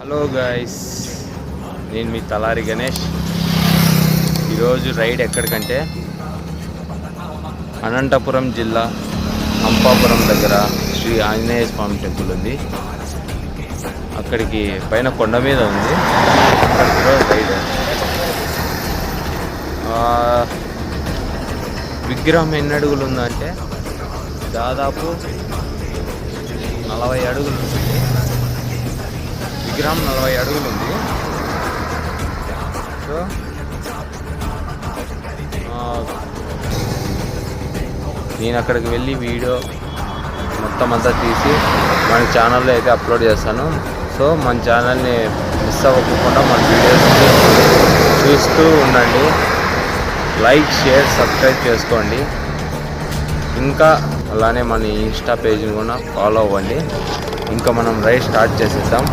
Hello guys, నేను మీ తలారి గణేష్. ఈరోజు ride ఎక్కడికంటే అనంతపురం జిల్లా హంపాపురం దగ్గర శ్రీ ఆంజనేయ స్వామి టెంపుల్ ఉంది. అక్కడికి పైన కొండ మీద ఉంది. అక్కడికి రైడ్. విగ్రహం ఎన్ని అడుగులు ఉందంటే దాదాపు 40 అడుగులు ఉంటుంది. విగ్రహం 40 అడుగులు ఉంది. సో నేను అక్కడికి వెళ్ళి వీడియో మొత్తం అంతా తీసి మన ఛానల్లో అయితే అప్లోడ్ చేస్తాను. సో మన ఛానల్ని మిస్ అవ్వకుండా మన వీడియోస్ చూస్తూ ఉండండి. లైక్, షేర్, సబ్స్క్రైబ్ చేసుకోండి. ఇంకా అలానే మన ఇన్స్టా పేజ్ని కూడా ఫాలో అవ్వండి. ఇంకా మనం రైడ్ స్టార్ట్ చేసేద్దాం.